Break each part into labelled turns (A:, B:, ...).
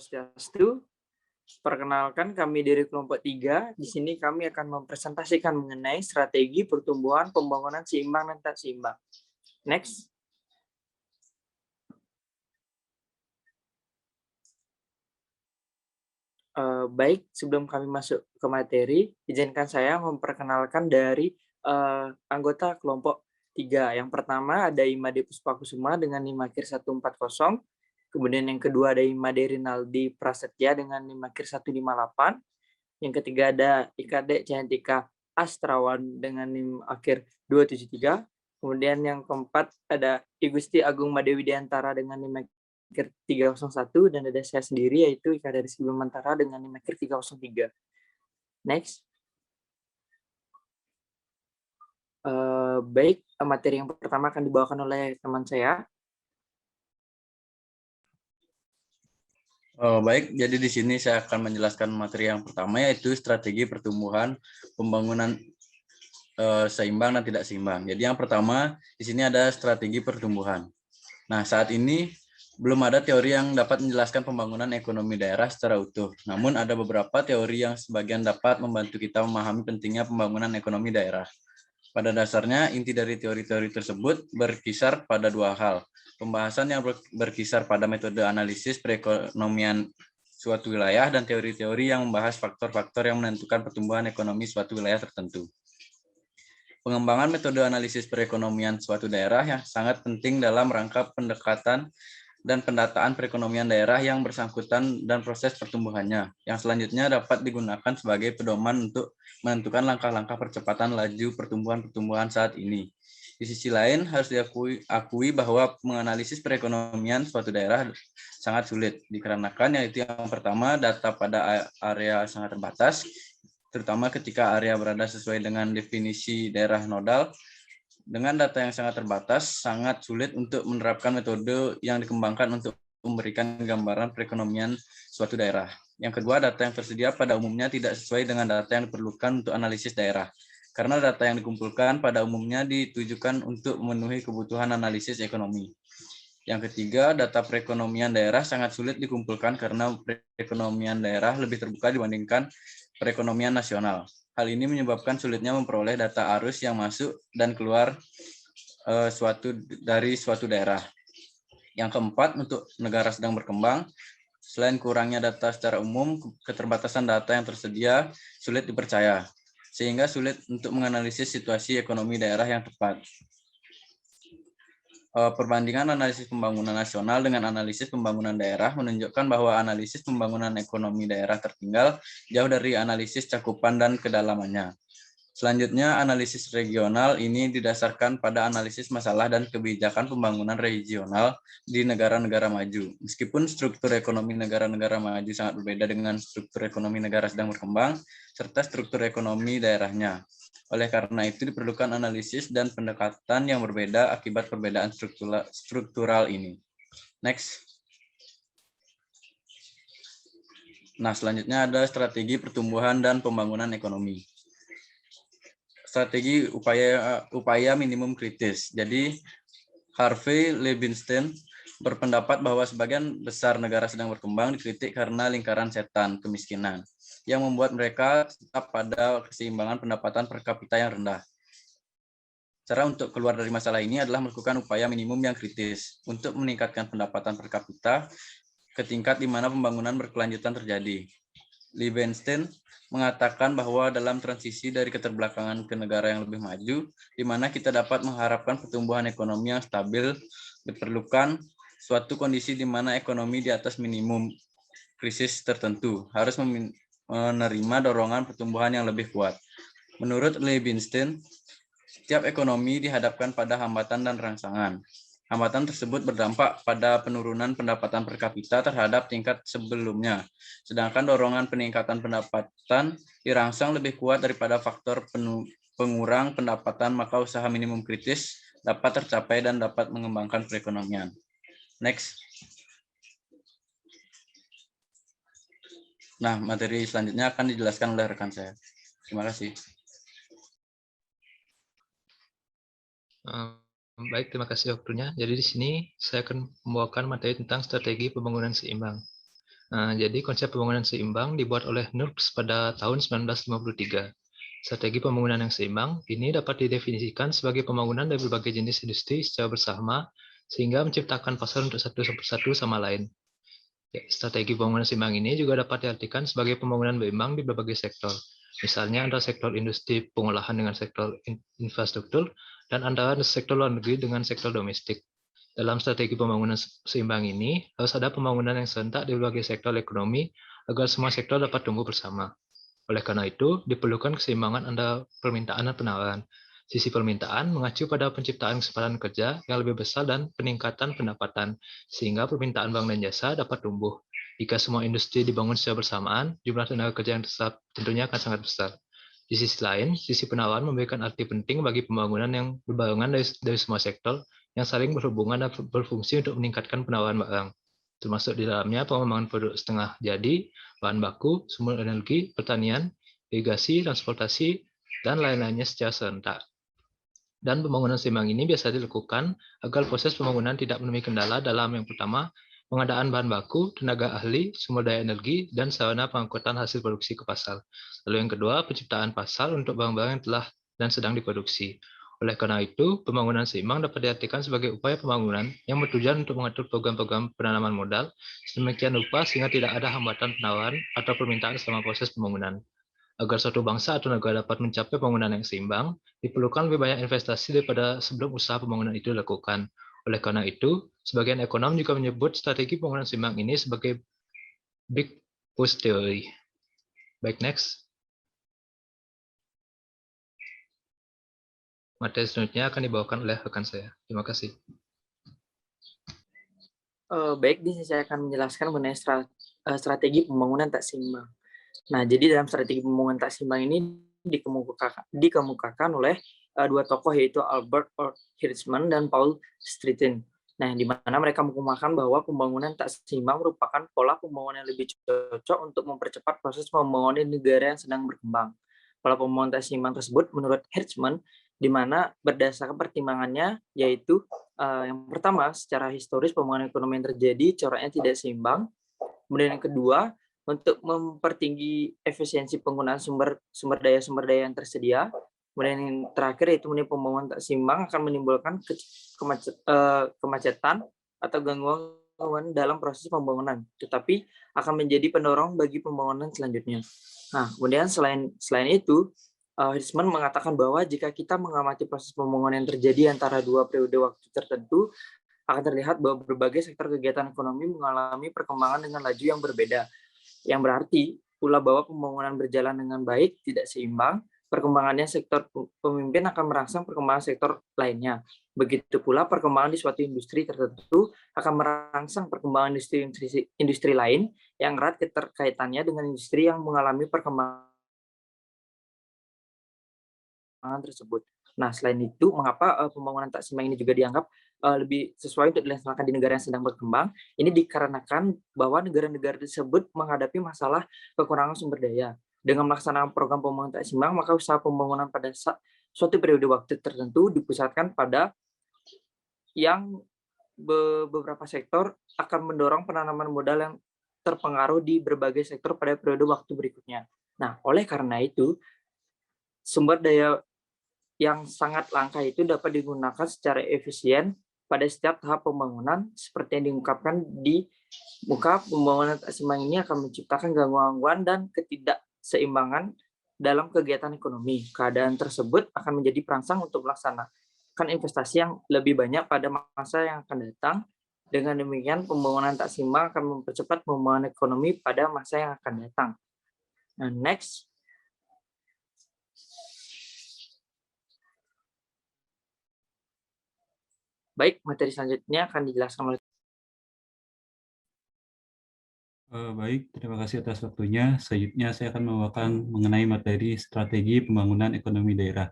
A: Swastiastu. Perkenalkan, kami dari kelompok 3. Di sini kami akan mempresentasikan mengenai strategi pertumbuhan pembangunan seimbang dan tak seimbang. Next. Baik, sebelum kami masuk ke materi, izinkan saya memperkenalkan dari anggota kelompok 3. Yang pertama ada Imade Puspakusuma dengan NIM/AKIR 140. Kemudian yang kedua ada Imade Rinaldi Prasetya dengan NIM/AKIR 158. Yang ketiga ada Ikade Cantika Astrawan dengan NIM/AKIR 273. Kemudian yang keempat ada Igusti Agung Madewi Diantara dengan NIM/AKIR 301, dan ada saya sendiri yaitu Ika dari Rizky Bimantara dengan NIM/AKIR 303. Next. Baik, materi yang pertama akan dibawakan oleh teman saya.
B: Baik, jadi di sini saya akan menjelaskan materi yang pertama, yaitu strategi pertumbuhan pembangunan seimbang dan tidak seimbang. Jadi yang pertama di sini ada strategi pertumbuhan. Nah, saat ini belum ada teori yang dapat menjelaskan pembangunan ekonomi daerah secara utuh. Namun ada beberapa teori yang sebagian dapat membantu kita memahami pentingnya pembangunan ekonomi daerah. Pada dasarnya, inti dari teori-teori tersebut berkisar pada dua hal. Pembahasan yang berkisar pada metode analisis perekonomian suatu wilayah dan teori-teori yang membahas faktor-faktor yang menentukan pertumbuhan ekonomi suatu wilayah tertentu. Pengembangan metode analisis perekonomian suatu daerah yang sangat penting dalam rangka pendekatan dan pendataan perekonomian daerah yang bersangkutan dan proses pertumbuhannya, yang selanjutnya dapat digunakan sebagai pedoman untuk menentukan langkah-langkah percepatan laju pertumbuhan saat ini. Di sisi lain, harus diakui bahwa menganalisis perekonomian suatu daerah sangat sulit, dikarenakan yaitu yang pertama, data pada area sangat terbatas, terutama ketika area berada sesuai dengan definisi daerah nodal. Dengan data yang sangat terbatas, sangat sulit untuk menerapkan metode yang dikembangkan untuk memberikan gambaran perekonomian suatu daerah. Yang kedua, data yang tersedia pada umumnya tidak sesuai dengan data yang diperlukan untuk analisis daerah. Karena data yang dikumpulkan pada umumnya ditujukan untuk memenuhi kebutuhan analisis ekonomi. Yang ketiga, data perekonomian daerah sangat sulit dikumpulkan karena perekonomian daerah lebih terbuka dibandingkan perekonomian nasional. Hal ini menyebabkan sulitnya memperoleh data arus yang masuk dan keluar dari suatu daerah. Yang keempat, untuk negara sedang berkembang, selain kurangnya data secara umum, keterbatasan data yang tersedia sulit dipercaya, sehingga sulit untuk menganalisis situasi ekonomi daerah yang tepat. Perbandingan analisis pembangunan nasional dengan analisis pembangunan daerah menunjukkan bahwa analisis pembangunan ekonomi daerah tertinggal jauh dari analisis cakupan dan kedalamannya. Selanjutnya, analisis regional ini didasarkan pada analisis masalah dan kebijakan pembangunan regional di negara-negara maju. Meskipun struktur ekonomi negara-negara maju sangat berbeda dengan struktur ekonomi negara sedang berkembang, serta struktur ekonomi daerahnya. Oleh karena itu diperlukan analisis dan pendekatan yang berbeda akibat perbedaan struktural ini. Next. Nah, selanjutnya ada strategi pertumbuhan dan pembangunan ekonomi. Strategi upaya minimum kritis. Jadi Harvey Leibenstein berpendapat bahwa sebagian besar negara sedang berkembang dikritik karena lingkaran setan, kemiskinan, yang membuat mereka tetap pada keseimbangan pendapatan per kapita yang rendah. Cara untuk keluar dari masalah ini adalah melakukan upaya minimum yang kritis untuk meningkatkan pendapatan per kapita ke tingkat di mana pembangunan berkelanjutan terjadi. Liebenstein mengatakan bahwa dalam transisi dari keterbelakangan ke negara yang lebih maju, di mana kita dapat mengharapkan pertumbuhan ekonomi yang stabil, diperlukan suatu kondisi di mana ekonomi di atas minimum krisis tertentu, harus menerima dorongan pertumbuhan yang lebih kuat. Menurut Liebenstein, setiap ekonomi dihadapkan pada hambatan dan rangsangan. Hambatan tersebut berdampak pada penurunan pendapatan per kapita terhadap tingkat sebelumnya, sedangkan dorongan peningkatan pendapatan dirangsang lebih kuat daripada faktor pengurang pendapatan, maka usaha minimum kritis dapat tercapai dan dapat mengembangkan perekonomian. Next. Nah, materi selanjutnya akan dijelaskan oleh rekan saya. Terima kasih.
C: Baik, terima kasih waktunya. Jadi di sini saya akan membawakan materi tentang strategi pembangunan seimbang. Nah, jadi konsep pembangunan seimbang dibuat oleh NURBS pada tahun 1953. Strategi pembangunan yang seimbang ini dapat didefinisikan sebagai pembangunan dari berbagai jenis industri secara bersama sehingga menciptakan pasar untuk satu sama lain. Strategi pembangunan seimbang ini juga dapat diartikan sebagai pembangunan berimbang di berbagai sektor. Misalnya antara sektor industri pengolahan dengan sektor infrastruktur dan antara sektor luar negeri dengan sektor domestik. Dalam strategi pembangunan seimbang ini, harus ada pembangunan yang serentak di berbagai sektor ekonomi agar semua sektor dapat tumbuh bersama. Oleh karena itu, diperlukan keseimbangan antara permintaan dan penawaran. Sisi permintaan mengacu pada penciptaan kesempatan kerja yang lebih besar dan peningkatan pendapatan, sehingga permintaan barang dan jasa dapat tumbuh. Jika semua industri dibangun secara bersamaan, jumlah tenaga kerja yang tetap tentunya akan sangat besar. Di sisi lain, sisi penawaran memberikan arti penting bagi pembangunan yang berbarengan dari semua sektor yang saling berhubungan dan berfungsi untuk meningkatkan penawaran barang. Termasuk di dalamnya pengembangan produk setengah jadi, bahan baku, sumber energi, pertanian, irigasi, transportasi, dan lain-lainnya secara serentak. Dan pembangunan seimbang ini biasa dilakukan agar proses pembangunan tidak menemui kendala dalam yang pertama, pengadaan bahan baku, tenaga ahli, sumber daya energi, dan sarana pengangkutan hasil produksi ke pasar. Lalu yang kedua, penciptaan pasar untuk barang-barang yang telah dan sedang diproduksi. Oleh karena itu, pembangunan seimbang dapat diartikan sebagai upaya pembangunan yang bertujuan untuk mengatur program-program penanaman modal sedemikian rupa sehingga tidak ada hambatan penawaran atau permintaan selama proses pembangunan. Agar suatu bangsa atau negara dapat mencapai pembangunan yang seimbang, diperlukan lebih banyak investasi daripada sebelum usaha pembangunan itu dilakukan. Oleh karena itu, sebagian ekonom juga menyebut strategi pembangunan seimbang ini sebagai Big Push Theory. Baik, next. Materi selanjutnya akan dibawakan oleh rekan saya. Terima kasih.
A: Baik, di sini saya akan menjelaskan mengenai strategi pembangunan tak seimbang. Nah, jadi dalam strategi pembangunan tak seimbang ini dikemukakan oleh dua tokoh, yaitu Albert Hirschman dan Paul Stritton. Nah, di mana mereka mengemukakan bahwa pembangunan tak seimbang merupakan pola pembangunan yang lebih cocok untuk mempercepat proses pembangunan negara yang sedang berkembang. Pola pembangunan tak seimbang tersebut menurut Hirschman, di mana berdasarkan pertimbangannya, yaitu yang pertama, secara historis pembangunan ekonomi yang terjadi coraknya tidak seimbang. Kemudian yang kedua, untuk mempertinggi efisiensi penggunaan sumber daya yang tersedia. Kemudian yang terakhir yaitu pembangunan tak seimbang akan menimbulkan kemacetan atau gangguan dalam proses pembangunan, tetapi akan menjadi pendorong bagi pembangunan selanjutnya. Nah, kemudian selain itu, Hirschman mengatakan bahwa jika kita mengamati proses pembangunan yang terjadi antara dua periode waktu tertentu, akan terlihat bahwa berbagai sektor kegiatan ekonomi mengalami perkembangan dengan laju yang berbeda. Yang berarti pula bahwa pembangunan berjalan dengan baik tidak seimbang, perkembangannya sektor pemimpin akan merangsang perkembangan sektor lainnya. Begitu pula perkembangan di suatu industri tertentu akan merangsang perkembangan industri lain yang erat keterkaitannya dengan industri yang mengalami perkembangan tersebut. Nah, selain itu, mengapa pembangunan tak seimbang ini juga dianggap lebih sesuai untuk dilaksanakan di negara yang sedang berkembang? Ini dikarenakan bahwa negara-negara tersebut menghadapi masalah kekurangan sumber daya. Dengan melaksanakan program pembangunan tak seimbang, maka usaha pembangunan pada suatu periode waktu tertentu dipusatkan pada yang beberapa sektor akan mendorong penanaman modal yang terpengaruh di berbagai sektor pada periode waktu berikutnya. Nah, oleh karena itu, sumber daya yang sangat langka itu dapat digunakan secara efisien pada setiap tahap pembangunan, seperti yang diungkapkan di muka. Pembangunan tak seimbang ini akan menciptakan gangguan dan ketidakseimbangan dalam kegiatan ekonomi. Keadaan tersebut akan menjadi perangsang untuk melaksanakan investasi yang lebih banyak pada masa yang akan datang. Dengan demikian, pembangunan tak seimbang akan mempercepat pembangunan ekonomi pada masa yang akan datang. Nah, next. Baik, materi selanjutnya akan dijelaskan oleh
D: Baik, terima kasih atas waktunya. Selanjutnya saya akan membawakan mengenai materi strategi pembangunan ekonomi daerah.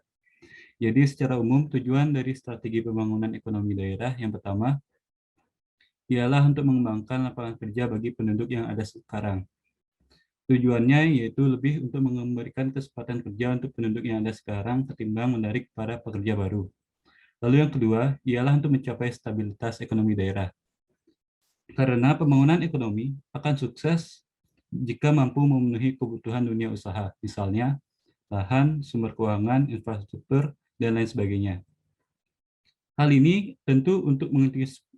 D: Jadi secara umum tujuan dari strategi pembangunan ekonomi daerah yang pertama ialah untuk mengembangkan lapangan kerja bagi penduduk yang ada sekarang. Tujuannya yaitu lebih untuk memberikan kesempatan kerja untuk penduduk yang ada sekarang ketimbang menarik para pekerja baru. Lalu yang kedua ialah untuk mencapai stabilitas ekonomi daerah. Karena pembangunan ekonomi akan sukses jika mampu memenuhi kebutuhan dunia usaha, misalnya lahan, sumber keuangan, infrastruktur, dan lain sebagainya. Hal ini tentu untuk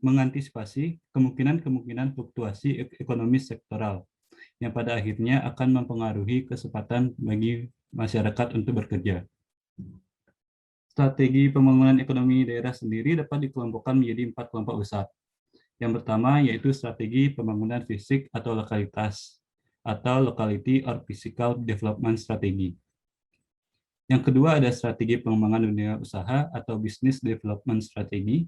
D: mengantisipasi kemungkinan-kemungkinan fluktuasi ekonomi sektoral yang pada akhirnya akan mempengaruhi kesempatan bagi masyarakat untuk bekerja. Strategi pembangunan ekonomi daerah sendiri dapat dikelompokkan menjadi 4 kelompok besar. Yang pertama yaitu strategi pembangunan fisik atau lokalitas, atau Locality or Physical Development Strategy. Yang kedua ada strategi pengembangan dunia usaha atau Business Development Strategy.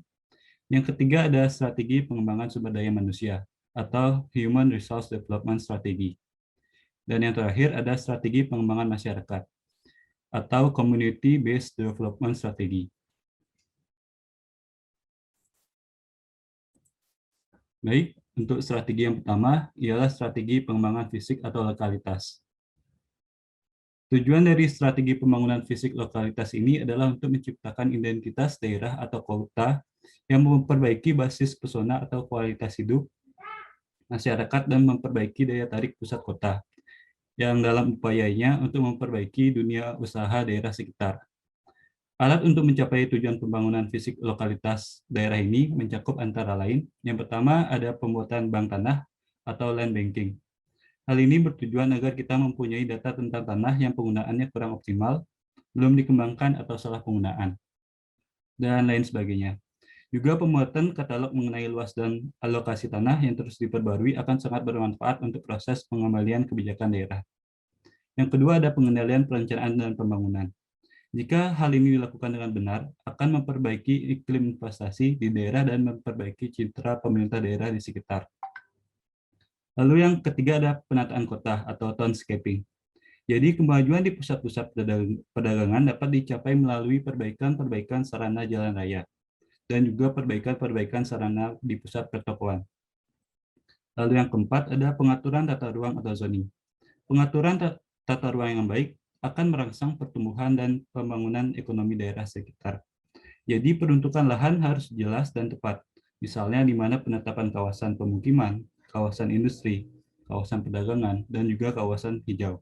D: Yang ketiga ada strategi pengembangan sumber daya manusia atau Human Resource Development Strategy. Dan yang terakhir ada strategi pengembangan masyarakat atau Community Based Development Strategy. Baik, untuk strategi yang pertama ialah strategi pengembangan fisik atau lokalitas. Tujuan dari strategi pembangunan fisik lokalitas ini adalah untuk menciptakan identitas daerah atau kota yang memperbaiki basis pesona atau kualitas hidup masyarakat dan memperbaiki daya tarik pusat kota, yang dalam upayanya untuk memperbaiki dunia usaha daerah sekitar. Alat untuk mencapai tujuan pembangunan fisik lokalitas daerah ini mencakup antara lain, yang pertama ada pembuatan bank tanah atau land banking. Hal ini bertujuan agar kita mempunyai data tentang tanah yang penggunaannya kurang optimal, belum dikembangkan atau salah penggunaan, dan lain sebagainya. Juga pembuatan katalog mengenai luas dan alokasi tanah yang terus diperbarui akan sangat bermanfaat untuk proses pengembalian kebijakan daerah. Yang kedua ada pengendalian perencanaan dan pembangunan. Jika hal ini dilakukan dengan benar, akan memperbaiki iklim investasi di daerah dan memperbaiki citra pemerintah daerah di sekitar. Lalu yang ketiga ada penataan kota atau townscaping. Jadi kemajuan di pusat-pusat perdagangan dapat dicapai melalui perbaikan-perbaikan sarana jalan raya dan juga perbaikan-perbaikan sarana di pusat pertokoan. Lalu yang keempat ada pengaturan tata ruang atau zoning. Pengaturan tata ruang yang baik akan merangsang pertumbuhan dan pembangunan ekonomi daerah sekitar. Jadi peruntukan lahan harus jelas dan tepat. Misalnya di mana penetapan kawasan pemukiman, kawasan industri, kawasan perdagangan, dan juga kawasan hijau.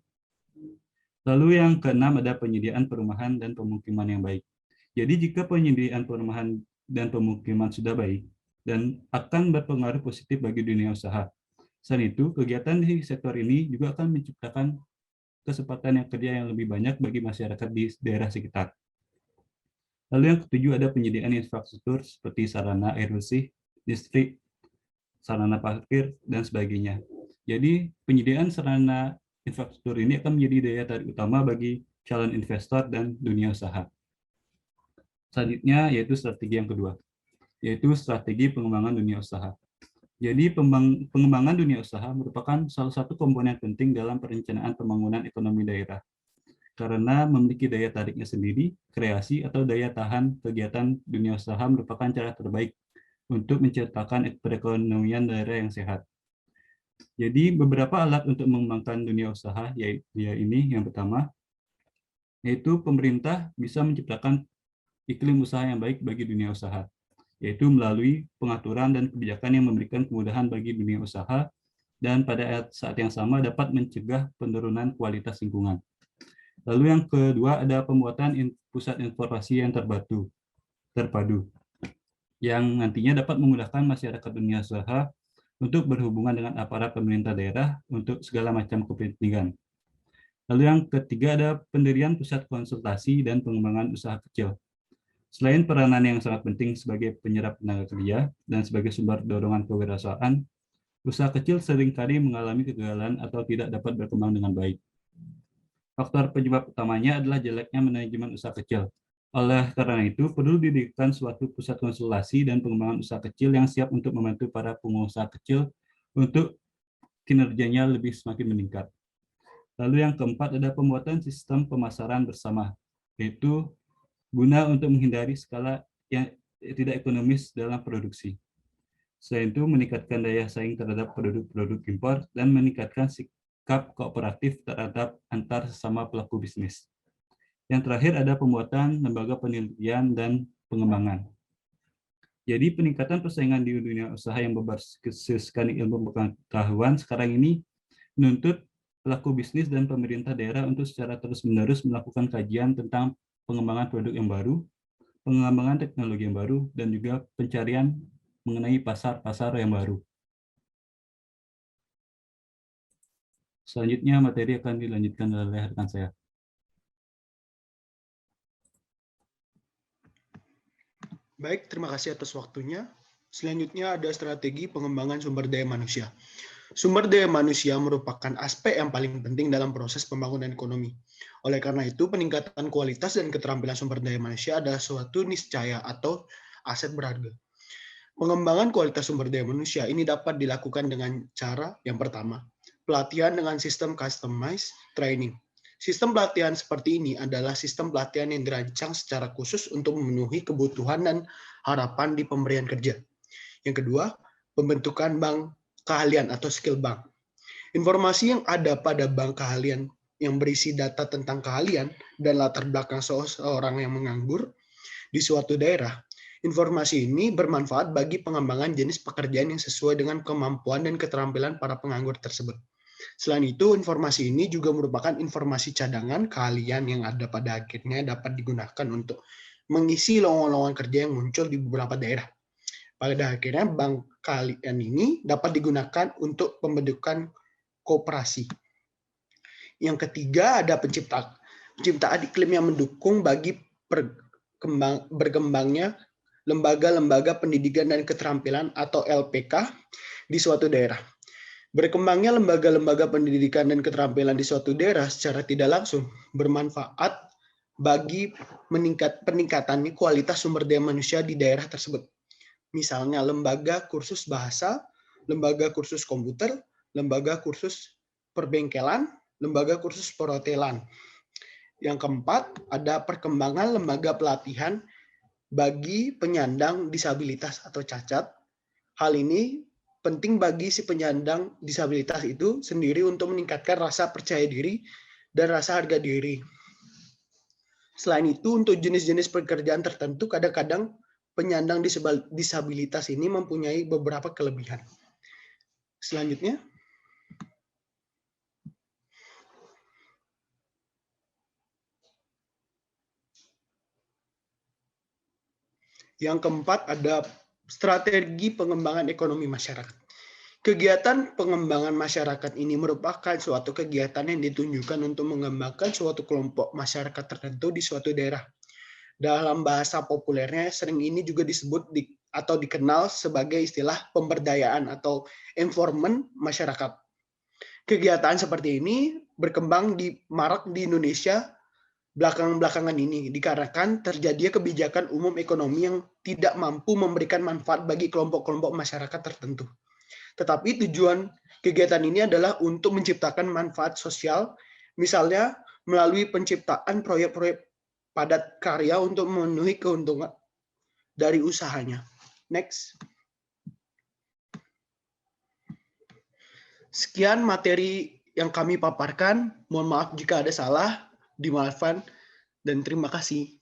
D: Lalu yang keenam ada penyediaan perumahan dan pemukiman yang baik. Jadi jika penyediaan perumahan dan pemukiman sudah baik, dan akan berpengaruh positif bagi dunia usaha. Selain itu, kegiatan di sektor ini juga akan menciptakan kesempatan kerja yang lebih banyak bagi masyarakat di daerah sekitar. Lalu yang ketujuh ada penyediaan infrastruktur seperti sarana air bersih, listrik, sarana parkir, dan sebagainya. Jadi penyediaan sarana infrastruktur ini akan menjadi daya tarik utama bagi calon investor dan dunia usaha. Selanjutnya yaitu strategi yang kedua, yaitu strategi pengembangan dunia usaha. Jadi pengembangan dunia usaha merupakan salah satu komponen penting dalam perencanaan pembangunan ekonomi daerah. Karena memiliki daya tariknya sendiri, kreasi atau daya tahan kegiatan dunia usaha merupakan cara terbaik untuk menciptakan perekonomian daerah yang sehat. Jadi beberapa alat untuk mengembangkan dunia usaha yaitu ini yang pertama, yaitu pemerintah bisa menciptakan iklim usaha yang baik bagi dunia usaha, yaitu melalui pengaturan dan kebijakan yang memberikan kemudahan bagi dunia usaha dan pada saat yang sama dapat mencegah penurunan kualitas lingkungan. Lalu yang kedua ada pembuatan pusat informasi yang terpadu, yang nantinya dapat memudahkan masyarakat dunia usaha untuk berhubungan dengan aparat pemerintah daerah untuk segala macam kepentingan. Lalu yang ketiga ada pendirian pusat konsultasi dan pengembangan usaha kecil. Selain peranan yang sangat penting sebagai penyerap tenaga kerja dan sebagai sumber dorongan kewirausahaan, usaha kecil seringkali mengalami kegagalan atau tidak dapat berkembang dengan baik. Faktor penyebab utamanya adalah jeleknya manajemen usaha kecil. Oleh karena itu, perlu didirikan suatu pusat konsultasi dan pengembangan usaha kecil yang siap untuk membantu para pengusaha kecil untuk kinerjanya lebih semakin meningkat. Lalu yang keempat ada pembuatan sistem pemasaran bersama, yaitu guna untuk menghindari skala yang tidak ekonomis dalam produksi. Selain itu, meningkatkan daya saing terhadap produk-produk impor dan meningkatkan sikap kooperatif terhadap antar sesama pelaku bisnis. Yang terakhir ada pembuatan lembaga penelitian dan pengembangan. Jadi peningkatan persaingan di dunia usaha yang berbasiskan ilmu pengetahuan sekarang ini menuntut pelaku bisnis dan pemerintah daerah untuk secara terus-menerus melakukan kajian tentang pengembangan produk yang baru, pengembangan teknologi yang baru, dan juga pencarian mengenai pasar-pasar yang baru. Selanjutnya materi akan dilanjutkan oleh rekan saya.
E: Baik, terima kasih atas waktunya. Selanjutnya ada strategi pengembangan sumber daya manusia. Sumber daya manusia merupakan aspek yang paling penting dalam proses pembangunan ekonomi. Oleh karena itu, peningkatan kualitas dan keterampilan sumber daya manusia adalah suatu niscaya atau aset berharga. Pengembangan kualitas sumber daya manusia ini dapat dilakukan dengan cara yang pertama, pelatihan dengan sistem customized training. Sistem pelatihan seperti ini adalah sistem pelatihan yang dirancang secara khusus untuk memenuhi kebutuhan dan harapan di pemberian kerja. Yang kedua, pembentukan bank keahlian atau skill bank. Informasi yang ada pada bank keahlian yang berisi data tentang keahlian dan latar belakang seorang yang menganggur di suatu daerah. Informasi ini bermanfaat bagi pengembangan jenis pekerjaan yang sesuai dengan kemampuan dan keterampilan para penganggur tersebut. Selain itu, informasi ini juga merupakan informasi cadangan keahlian yang ada pada akhirnya dapat digunakan untuk mengisi lowongan-lowongan kerja yang muncul di beberapa daerah. Pada akhirnya, bank keahlian ini dapat digunakan untuk pembentukan koperasi. Yang ketiga, ada penciptaan iklim yang mendukung bagi berkembangnya lembaga-lembaga pendidikan dan keterampilan atau LPK di suatu daerah. Berkembangnya lembaga-lembaga pendidikan dan keterampilan di suatu daerah secara tidak langsung bermanfaat bagi peningkatannya kualitas sumber daya manusia di daerah tersebut. Misalnya lembaga kursus bahasa, lembaga kursus komputer, lembaga kursus perbengkelan, lembaga kursus perhotelan. Yang keempat, ada perkembangan lembaga pelatihan bagi penyandang disabilitas atau cacat. Hal ini penting bagi si penyandang disabilitas itu sendiri untuk meningkatkan rasa percaya diri dan rasa harga diri. Selain itu, untuk jenis-jenis pekerjaan tertentu, kadang-kadang penyandang disabilitas ini mempunyai beberapa kelebihan. Selanjutnya. Yang keempat ada strategi pengembangan ekonomi masyarakat. Kegiatan pengembangan masyarakat ini merupakan suatu kegiatan yang ditunjukkan untuk mengembangkan suatu kelompok masyarakat tertentu di suatu daerah. Dalam bahasa populernya sering ini juga disebut atau dikenal sebagai istilah pemberdayaan atau empowerment masyarakat. Kegiatan seperti ini berkembang marak di Indonesia belakangan ini dikarenakan terjadinya kebijakan umum ekonomi yang tidak mampu memberikan manfaat bagi kelompok-kelompok masyarakat tertentu. Tetapi tujuan kegiatan ini adalah untuk menciptakan manfaat sosial, misalnya melalui penciptaan proyek-proyek padat karya untuk memenuhi keuntungan dari usahanya. Next. Sekian materi yang kami paparkan. Mohon maaf jika ada salah, dimaafkan, dan terima kasih.